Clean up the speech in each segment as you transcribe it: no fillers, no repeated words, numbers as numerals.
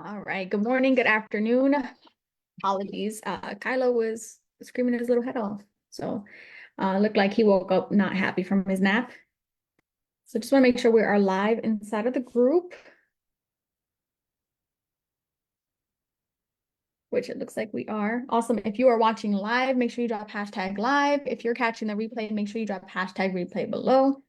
All right. Good morning. Good afternoon. Apologies. Kylo was screaming his little head off. So looked like he woke up not happy from his nap. So just want to make sure we are live inside of the group, which it looks like we are. Awesome. If you are watching live, make sure you drop hashtag live. If you're catching the replay, make sure you drop hashtag replay below.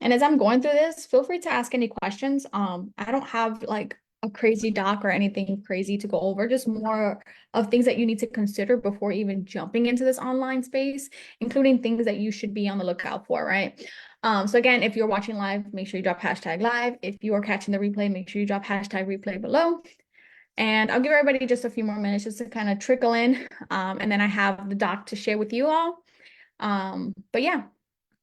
And as I'm going through this, feel free to ask any questions. I don't have like a crazy doc or anything crazy to go over, just more of things that you need to consider before even jumping into this online space, including things that you should be on the lookout for, right? So again, if you're watching live, make sure you drop hashtag live. If you are catching the replay, make sure you drop hashtag replay below. And I'll give everybody just a few more minutes just to kind of trickle in. And then I have the doc to share with you all. But yeah,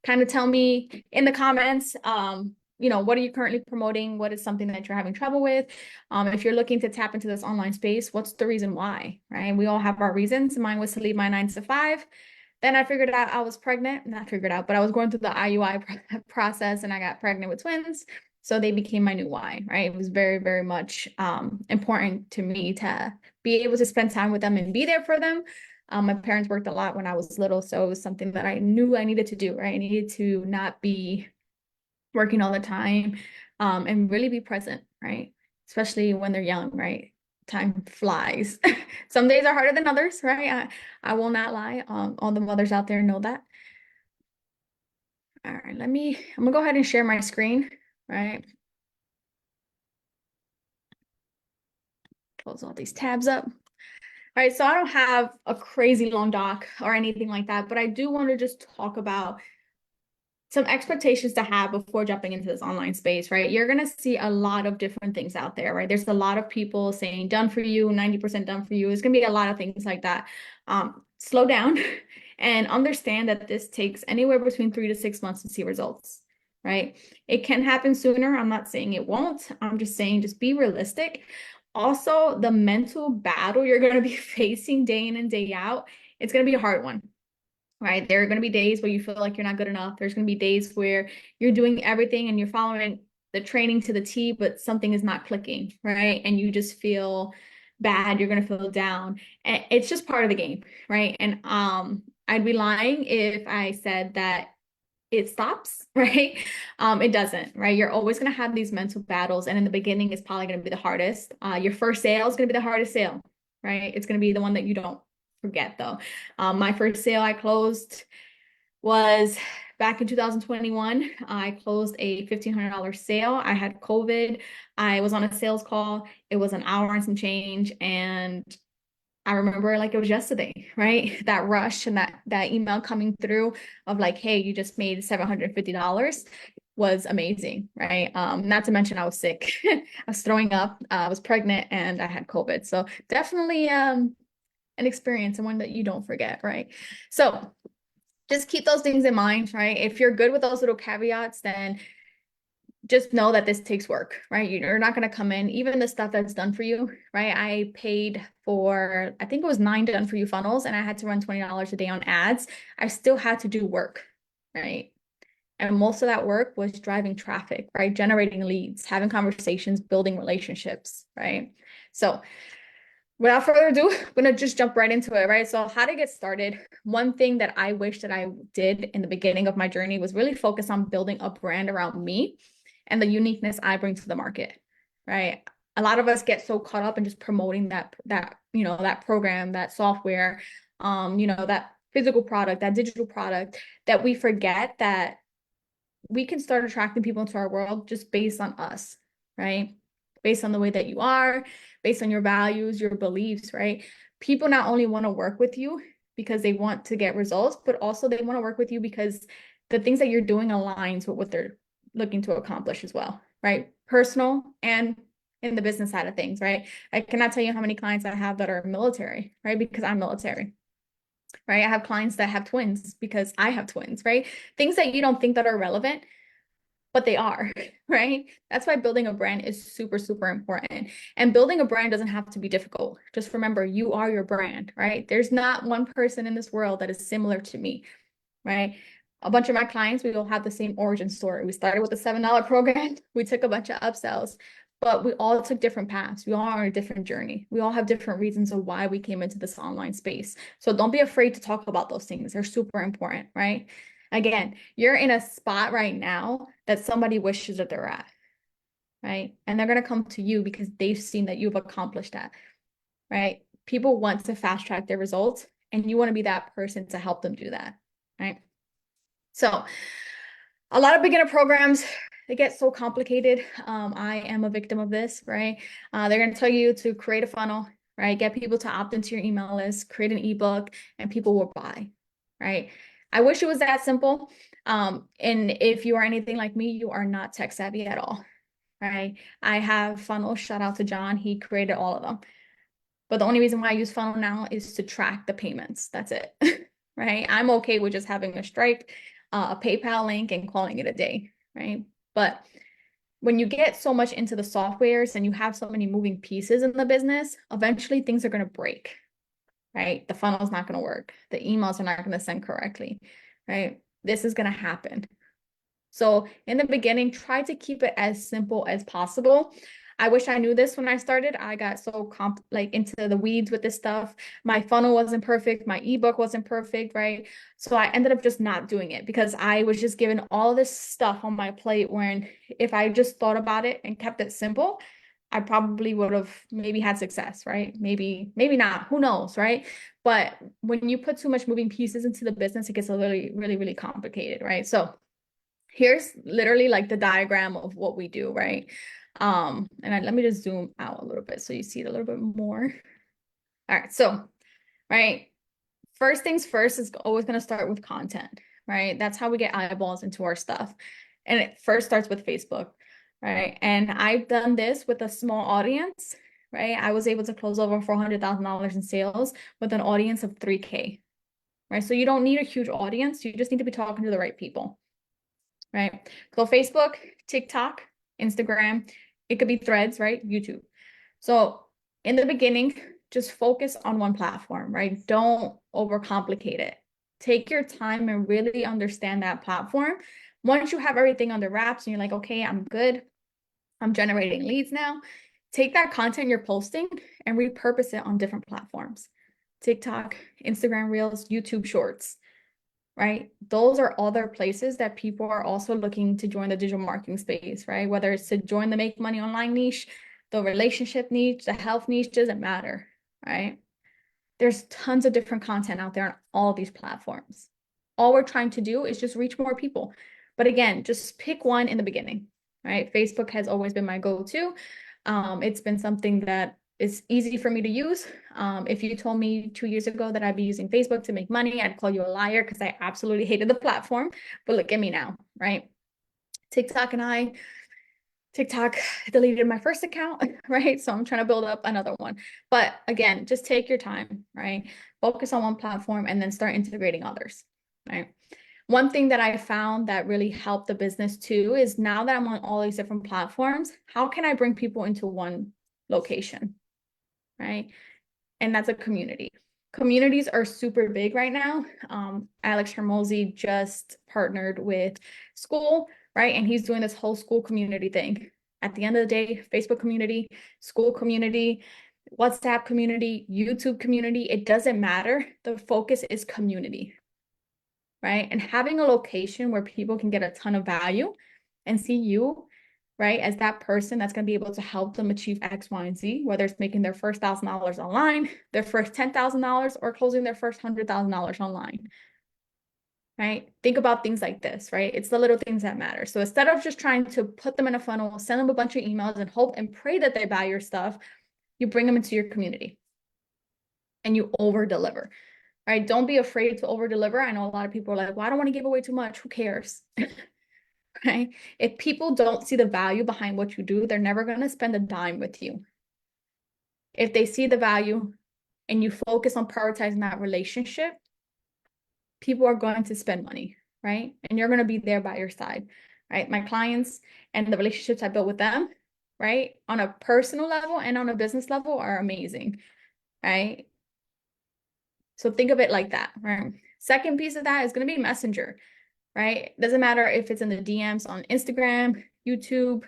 kind of tell me in the comments, what are you currently promoting? What is something that you're having trouble with? If you're looking to tap into this online space, what's the reason why, right? We all have our reasons. Mine was to leave my 9 to 5. Then I figured out I was pregnant, not figured out, but I was going through the IUI process and I got pregnant with twins. So they became my new why, right? It was very, very much important to me to be able to spend time with them and be there for them. My parents worked a lot when I was little, so it was something that I knew I needed to do, right? I needed to not be working all the time, and really be present, right? Especially when they're young, right? Time flies. Some days are harder than others, right? I will not lie. All the mothers out there know that. All right, I'm gonna go ahead and share my screen, right? Close all these tabs up. All right, so I don't have a crazy long doc or anything like that, but I do want to just talk about some expectations to have before jumping into this online space, right? You're going to see a lot of different things out there, right? There's a lot of people saying done for you, 90% done for you. It's going to be a lot of things like that. Slow down and understand that this takes anywhere between 3 to 6 months to see results, right? It can happen sooner. I'm not saying it won't. I'm just saying just be realistic. Also, the mental battle you're going to be facing day in and day out, it's going to be a hard one, right? There are going to be days where you feel like you're not good enough. There's going to be days where you're doing everything and you're following the training to the T, but something is not clicking, right? And you just feel bad. You're going to feel down. And it's just part of the game, right? And I'd be lying if I said that it stops, right? It doesn't, right? You're always going to have these mental battles. And in the beginning, it's probably going to be the hardest. Your first sale is going to be the hardest sale, right? It's going to be the one that you don't forget though. My first sale I closed was back in 2021. I closed a $1,500 sale. I had COVID. I was on a sales call. It was an hour and some change. And I remember like it was yesterday, right? That rush and that email coming through of like, hey, you just made $750 was amazing, right? Not to mention I was sick. I was throwing up, I was pregnant, and I had COVID. So definitely an experience and one that you don't forget, right? So just keep those things in mind, right? If you're good with those little caveats, then just know that this takes work, right? You're not going to come in, even the stuff that's done for you, right? I paid for, I think it was 9 done for you funnels, and I had to run $20 a day on ads. I still had to do work, right? And most of that work was driving traffic, right? Generating leads, having conversations, building relationships, right? So without further ado, I'm going to just jump right into it, right? So how to get started. One thing that I wish that I did in the beginning of my journey was really focus on building a brand around me and the uniqueness I bring to the market, right? A lot of us get so caught up in just promoting that program, that software, that physical product, that digital product, that we forget that we can start attracting people into our world just based on us, right? Based on the way that you are, based on your values, your beliefs, right? People not only want to work with you because they want to get results, but also they want to work with you because the things that you're doing aligns with what they're looking to accomplish as well, right? Personal and in the business side of things, right? I cannot tell you how many clients I have that are military, right? Because I'm military, right? I have clients that have twins because I have twins, right? Things that you don't think that are relevant, but they are, right? That's why building a brand is super, super important. And building a brand doesn't have to be difficult. Just remember, you are your brand, right? There's not one person in this world that is similar to me, right? a bunch of my clients, we all have the same origin story. We started with a $7 program. We took a bunch of upsells, but we all took different paths. We all are on a different journey. We all have different reasons of why we came into this online space. So don't be afraid to talk about those things. They're super important, right? Again, you're in a spot right now that somebody wishes that they're at, right? And they're going to come to you because they've seen that you've accomplished that, right? People want to fast track their results, and you want to be that person to help them do that, right? So a lot of beginner programs, they get so complicated. I am a victim of this, right? They're going to tell you to create a funnel, right? Get people to opt into your email list, create an ebook, and people will buy, right? I wish it was that simple. And if you are anything like me, you are not tech savvy at all, right? I have funnels. Shout out to John. He created all of them. But the only reason why I use funnel now is to track the payments. That's it, right? I'm okay with just having a Stripe, a PayPal link, and calling it a day, right? But when you get so much into the softwares and you have so many moving pieces in the business, eventually things are going to break, right? The funnel is not going to work. The emails are not going to send correctly, right? This is going to happen. So in the beginning, try to keep it as simple as possible. I wish I knew this when I started. I got so into the weeds with this stuff. My funnel wasn't perfect. My ebook wasn't perfect, right? So I ended up just not doing it because I was just given all this stuff on my plate when if I just thought about it and kept it simple, I probably would have maybe had success, right? Maybe not, who knows, right? But when you put too much moving pieces into the business, it gets a really, really, really complicated, right? So here's literally like the diagram of what we do, right? Let me just zoom out a little bit so you see it a little bit more. All right, so, right, first things first is always going to start with content, right? That's how we get eyeballs into our stuff. And it first starts with Facebook, right? And I've done this with a small audience, right? I was able to close over $400,000 in sales with an audience of 3K, right? So you don't need a huge audience. You just need to be talking to the right people, right? So Facebook, TikTok, Instagram, it could be Threads, right? YouTube. So in the beginning, just focus on one platform, right? Don't overcomplicate it. Take your time and really understand that platform. Once you have everything under wraps and you're like, okay, I'm good, I'm generating leads now, take that content you're posting and repurpose it on different platforms. TikTok, Instagram Reels, YouTube Shorts, right? Those are other places that people are also looking to join the digital marketing space, right? Whether it's to join the make money online niche, the relationship niche, the health niche, doesn't matter, right? There's tons of different content out there on all these platforms. All we're trying to do is just reach more people. But again, just pick one in the beginning, right? Facebook has always been my go-to. It's been something that is easy for me to use. If you told me 2 years ago that I'd be using Facebook to make money, I'd call you a liar because I absolutely hated the platform. But look at me now, right? TikTok, deleted my first account, right? So I'm trying to build up another one. But again, just take your time, right? Focus on one platform and then start integrating others, right? One thing that I found that really helped the business too is now that I'm on all these different platforms, how can I bring people into one location, right? And that's a community. Communities are super big right now. Alex Hermosi just partnered with Skool, right? And he's doing this whole school community thing. At the end of the day, Facebook community, school community, WhatsApp community, YouTube community, it doesn't matter. The focus is community, right? And having a location where people can get a ton of value and see you, right, as that person that's going to be able to help them achieve X, Y, and Z, whether it's making their first $1,000 online, their first $10,000, or closing their first $100,000 online, right? Think about things like this, right? It's the little things that matter. So instead of just trying to put them in a funnel, send them a bunch of emails and hope and pray that they buy your stuff, you bring them into your community and you over deliver, right? Don't be afraid to over deliver. I know a lot of people are like, well, I don't want to give away too much. Who cares? Right? If people don't see the value behind what you do, they're never going to spend a dime with you. If they see the value and you focus on prioritizing that relationship, people are going to spend money, right? And you're going to be there by your side, right? My clients and the relationships I built with them, right, on a personal level and on a business level are amazing, right? So think of it like that, right? Second piece of that is going to be Messenger. right? Doesn't matter if it's in the DMs on Instagram, YouTube.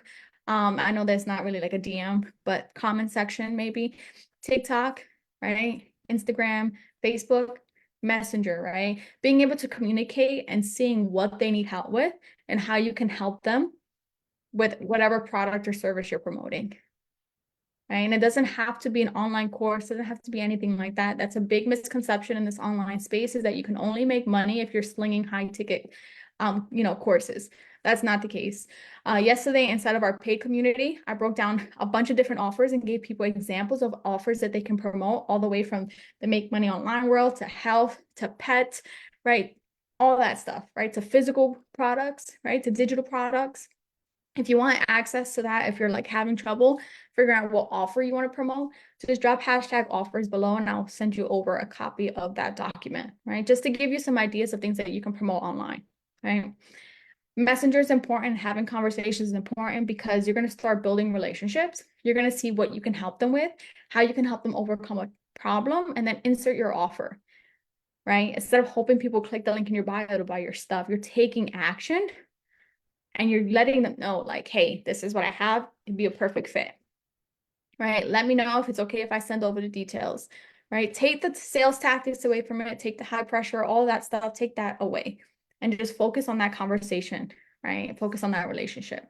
I know that's not really like a DM, but comment section maybe, TikTok, right? Instagram, Facebook, Messenger, right? Being able to communicate and seeing what they need help with and how you can help them with whatever product or service you're promoting. Right? And it doesn't have to be an online course, it doesn't have to be anything like that. That's a big misconception in this online space, is that you can only make money if you're slinging high ticket courses. That's not the case. Yesterday, inside of our paid community, I broke down a bunch of different offers and gave people examples of offers that they can promote, all the way from the make money online world to health to pet, right? All that stuff, right? To physical products, right? To digital products. If you want access to that, if you're like having trouble figuring out what offer you want to promote, just drop hashtag offers below and I'll send you over a copy of that document, right? Just to give you some ideas of things that you can promote online, right? Messenger is important. Having conversations is important because you're going to start building relationships. You're going to see what you can help them with, how you can help them overcome a problem, and then insert your offer, right? Instead of hoping people click the link in your bio to buy your stuff, you're taking action and you're letting them know, like, hey, this is what I have. It'd be a perfect fit, right? Let me know if it's okay if I send over the details, right? Take the sales tactics away from it. Take the high pressure, all that stuff, take that away and just focus on that conversation, right? Focus on that relationship.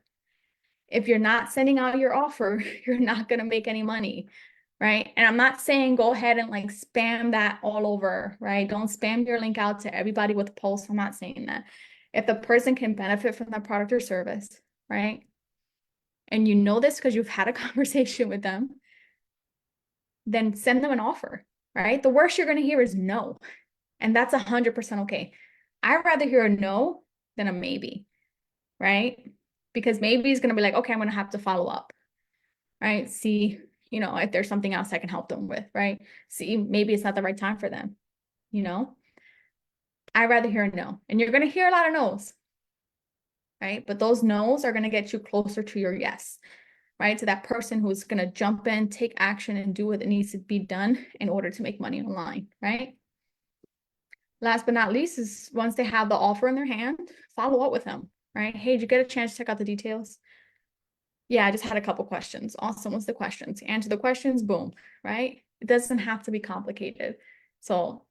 If you're not sending out your offer, you're not going to make any money, right? And I'm not saying go ahead and like spam that all over, right? Don't spam your link out to everybody with a post. I'm not saying that. If the person can benefit from that product or service, right? And you know this because you've had a conversation with them, then send them an offer, right? The worst you're going to hear is no. And that's 100% okay. I'd rather hear a no than a maybe, right? Because maybe is going to be like, okay, I'm going to have to follow up, right? See, if there's something else I can help them with, right? See, maybe it's not the right time for them, I'd rather hear a no. And you're going to hear a lot of no's, right? But those no's are going to get you closer to your yes, right? To that person who's going to jump in, take action, and do what needs to be done in order to make money online, right? Last but not least is once they have the offer in their hand, follow up with them, right? Hey, did you get a chance to check out the details? Yeah, I just had a couple questions. Awesome. What's the questions? Answer the questions, boom, right? It doesn't have to be complicated. So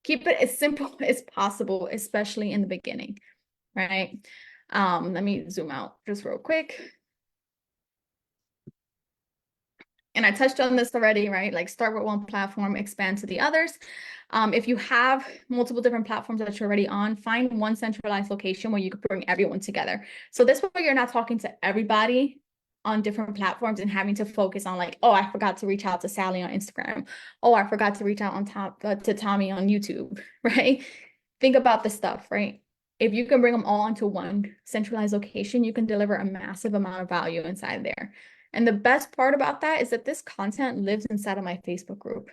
keep it as simple as possible, especially in the beginning, right? Let me zoom out just real quick. And I touched on this already, right? Like start with one platform, expand to the others. If you have multiple different platforms that you're already on, find one centralized location where you can bring everyone together. So this way you're not talking to everybody on different platforms and having to focus on like, oh, I forgot to reach out to Sally on Instagram. Oh, I forgot to reach out to Tommy on YouTube, right? Think about this stuff, right? If you can bring them all into one centralized location, you can deliver a massive amount of value inside there. And the best part about that is that this content lives inside of my Facebook group.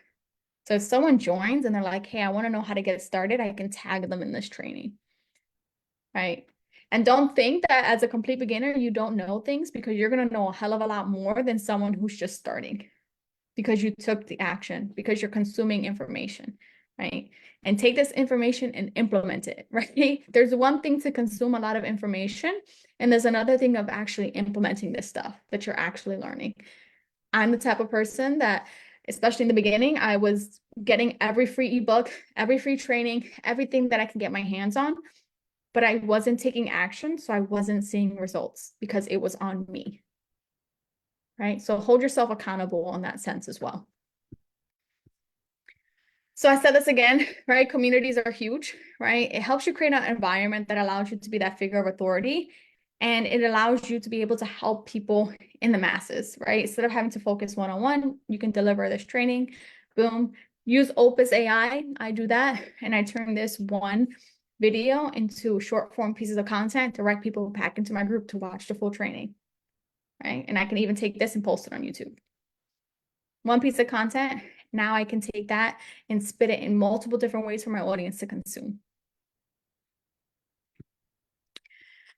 So if someone joins and they're like, hey, I want to know how to get started, I can tag them in this training, right? And don't think that as a complete beginner, you don't know things, because you're going to know a hell of a lot more than someone who's just starting, because you took the action, because you're consuming information, right? And take this information and implement it, right? There's one thing to consume a lot of information, and there's another thing of actually implementing this stuff that you're actually learning. I'm the type of person that, especially in the beginning, I was getting every free ebook, every free training, everything that I can get my hands on, but I wasn't taking action, so I wasn't seeing results because it was on me, right? So hold yourself accountable in that sense as well. So I said this again, right? Communities are huge, right? It helps you create an environment that allows you to be that figure of authority, and it allows you to be able to help people in the masses, right? Instead of having to focus one-on-one, you can deliver this training, boom. Use Opus AI. I do that, and I turn this one video into short form pieces of content, direct people back into my group to watch the full training, right? And I can even take this and post it on YouTube. One piece of content, now I can take that and spit it in multiple different ways for my audience to consume.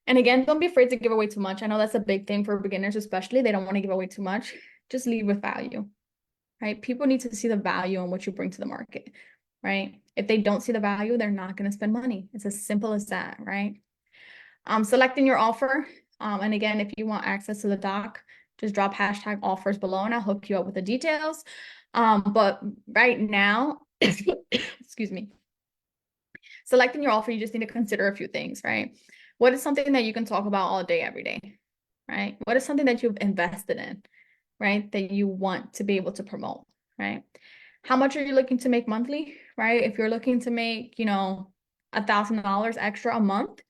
And again, don't be afraid to give away too much. I know that's a big thing for beginners, especially. They don't want to give away too much. Just lead with value, right? People need to see the value in what you bring to the market. right? If they don't see the value, they're not going to spend money. It's as simple as that, right? Selecting your offer. And again, if you want access to the doc, just drop hashtag offers below and I'll hook you up with the details. But right now, excuse me, selecting your offer, you just need to consider a few things, right? What is something that you can talk about all day, every day, right? What is something that you've invested in, right? That you want to be able to promote, right? How much are you looking to make monthly, right? If you're looking to make, $1,000 extra a month,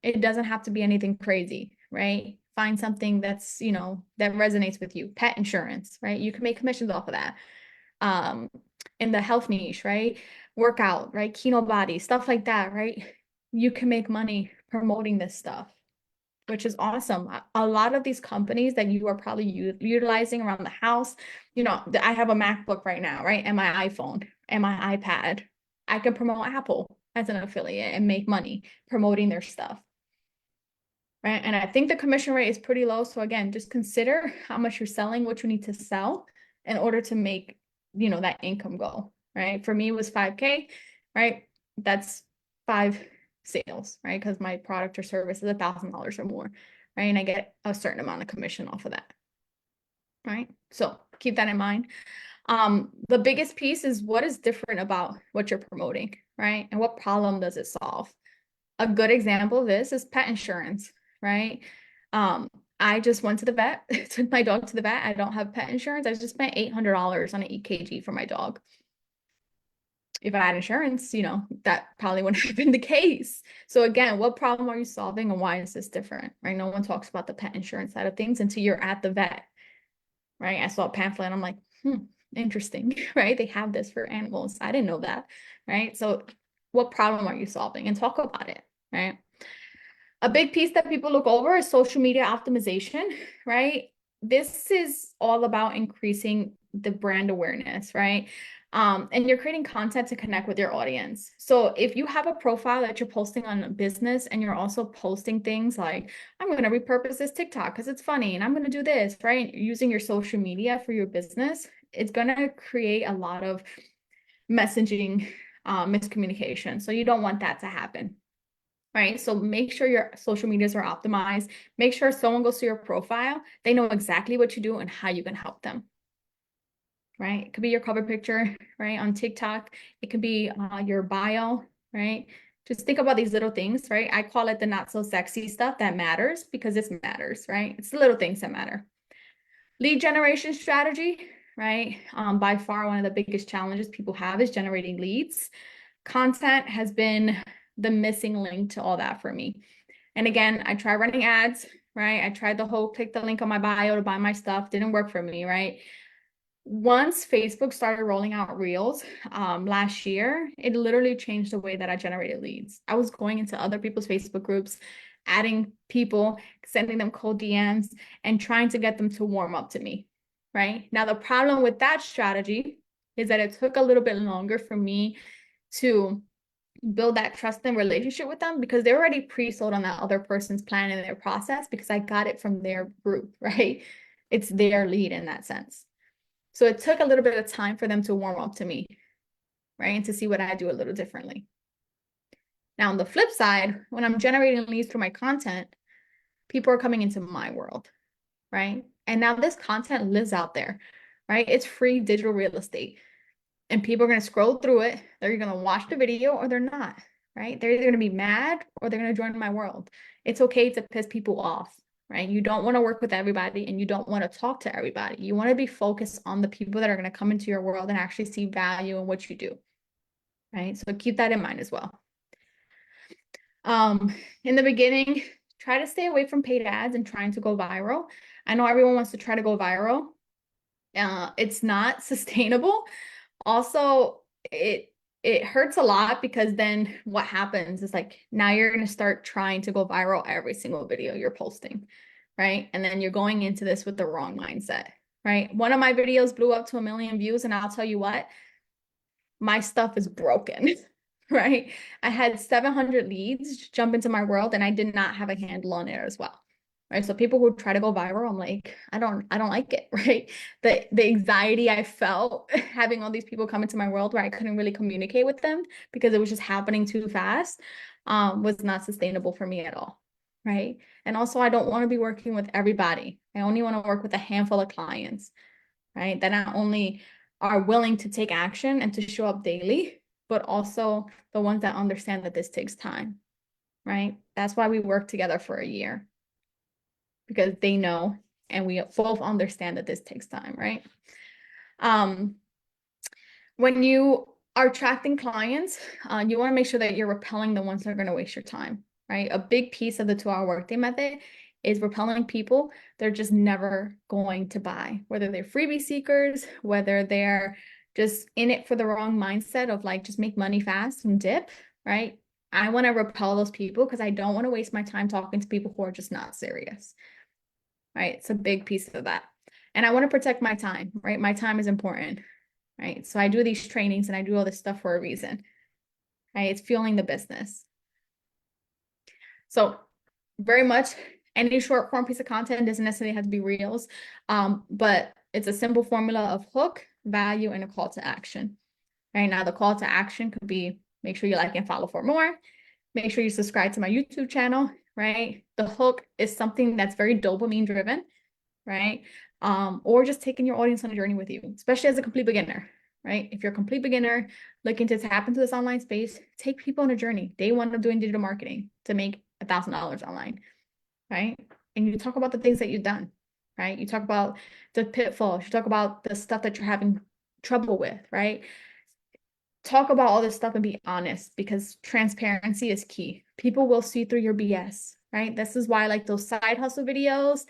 it doesn't have to be anything crazy, right? Find something that's, that resonates with you. Pet insurance, right? You can make commissions off of that. In the health niche, right? Workout, right? Kino body, stuff like that, right? You can make money promoting this stuff, which is awesome. A lot of these companies that you are probably utilizing around the house, I have a MacBook right now, right? And my iPhone and my iPad. I can promote Apple as an affiliate and make money promoting their stuff. Right. And I think the commission rate is pretty low. So again, just consider how much you're selling, what you need to sell in order to make, that income go. Right. For me, it was 5K, right? That's 5 sales, right? Because my product or service is $1,000 or more, right? And I get a certain amount of commission off of that. Right. So keep that in mind. The biggest piece is what is different about what you're promoting, right? And what problem does it solve? A good example of this is pet insurance, right? I just went to the vet, took my dog to the vet. I don't have pet insurance. I just spent $800 on an EKG for my dog. If I had insurance, that probably wouldn't have been the case. So again, what problem are you solving and why is this different, right? No one talks about the pet insurance side of things until you're at the vet, right? I saw a pamphlet and I'm like, interesting, right? They have this for animals. I didn't know that, right? So what problem are you solving and talk about it, right? A big piece that people look over is social media optimization, right? This is all about increasing the brand awareness, right? And you're creating content to connect with your audience. So if you have a profile that you're posting on business and you're also posting things like, I'm going to repurpose this TikTok because it's funny and I'm going to do this, right? Using your social media for your business, it's going to create a lot of messaging miscommunication. So you don't want that to happen. Right. So make sure your social medias are optimized. Make sure someone goes to your profile. They know exactly what you do and how you can help them. Right. It could be your cover picture, right? On TikTok. It could be your bio, right? Just think about these little things, right? I call it the not so sexy stuff that matters because it matters, right? It's the little things that matter. Lead generation strategy, right? By far, one of the biggest challenges people have is generating leads. Content has been the missing link to all that for me. And again, I tried running ads, right? I tried the whole click the link on my bio to buy my stuff. Didn't work for me, right? Once Facebook started rolling out Reels last year, it literally changed the way that I generated leads. I was going into other people's Facebook groups, adding people, sending them cold DMs, and trying to get them to warm up to me, right? Now, the problem with that strategy is that it took a little bit longer for me to build that trust and relationship with them because they're already pre-sold on that other person's plan and their process because I got it from their group, right? It's their lead in that sense. So it took a little bit of time for them to warm up to me, right? And to see what I do a little differently. Now, on the flip side, when I'm generating leads for my content, people are coming into my world, right? And now this content lives out there, right? It's free digital real estate. And people are going to scroll through it. They're going to watch the video or they're not, right? They're either going to be mad or they're going to join my world. It's okay to piss people off, right? You don't want to work with everybody and you don't want to talk to everybody. You want to be focused on the people that are going to come into your world and actually see value in what you do, right? So keep that in mind as well. In the beginning, try to stay away from paid ads and trying to go viral. I know everyone wants to try to go viral. It's not sustainable. Also, it hurts a lot because then what happens is like now you're going to start trying to go viral every single video you're posting, right? And then you're going into this with the wrong mindset, right? One of my videos blew up to 1 million views and I'll tell you what, my stuff is broken, right? I had 700 leads jump into my world and I did not have a handle on it as well. right? So people who try to go viral, I'm like, I don't like it, right? The anxiety I felt having all these people come into my world where I couldn't really communicate with them because it was just happening too fast, was not sustainable for me at all, right? And also, I don't want to be working with everybody. I only want to work with a handful of clients, right? That not only are willing to take action and to show up daily, but also the ones that understand that this takes time, right? That's why we work together for a year, because they know and we both understand that this takes time, right? When you are attracting clients, you want to make sure that you're repelling the ones that are going to waste your time, right? A big piece of the 2-hour workday method is repelling people they're just never going to buy, whether they're freebie seekers, whether they're just in it for the wrong mindset of like just make money fast and dip, right? I want to repel those people because I don't want to waste my time talking to people who are just not serious, right? It's a big piece of that. And I want to protect my time, right? My time is important, right? So I do these trainings and I do all this stuff for a reason, right? It's fueling the business. So very much any short form piece of content doesn't necessarily have to be reels, but it's a simple formula of hook, value, and a call to action. Right now, the call to action could be make sure you like and follow for more. Make sure you subscribe to my YouTube channel, right? The hook is something that's very dopamine driven, right? Or just taking your audience on a journey with you, especially as a complete beginner, right? If you're a complete beginner looking to tap into this online space, take people on a journey. Day one of doing digital marketing to make $1,000 online, right? And you talk about the things that you've done, right? You talk about the pitfalls, you talk about the stuff that you're having trouble with, right? Talk about all this stuff and be honest, because transparency is key. People will see through your BS, right? This is why like those side hustle videos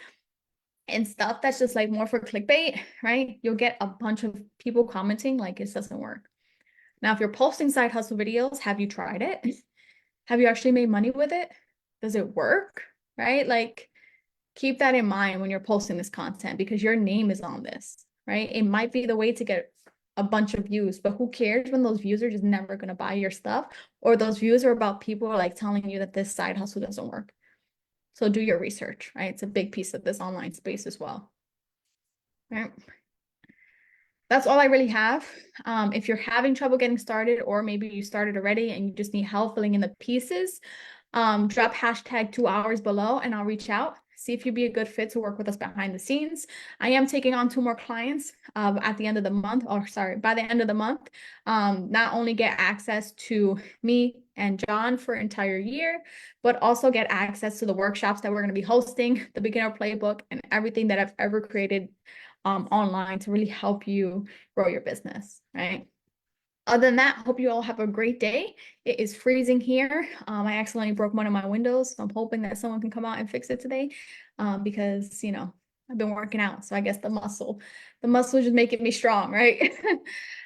and stuff that's just like more for clickbait, right? You'll get a bunch of people commenting like it doesn't work. Now, if you're posting side hustle videos, have you tried it? Have you actually made money with it? Does it work? Right? Like, keep that in mind when you're posting this content because your name is on this, right? It might be the way to get a bunch of views, but who cares when those views are just never going to buy your stuff, or those views are about people like telling you that this side hustle doesn't work. So do your research, right? It's a big piece of this online space as well. Right? That's all I really have. If you're having trouble getting started, or maybe you started already and you just need help filling in the pieces, drop hashtag 2 hours below and I'll reach out, see if you'd be a good fit to work with us behind the scenes. I am taking on 2 more clients at the end of the month, or sorry, by the end of the month. Not only get access to me and John for an entire year, but also get access to the workshops that we're going to be hosting, the beginner playbook, and everything that I've ever created online to really help you grow your business, right? Other than that, hope you all have a great day. It is freezing here. I accidentally broke one of my windows, so I'm hoping that someone can come out and fix it today, because you know I've been working out, so I guess the muscle is just making me strong, right?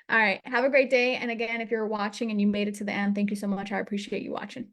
All right, have a great day. And again, if you're watching and you made it to the end, thank you so much. I appreciate you watching.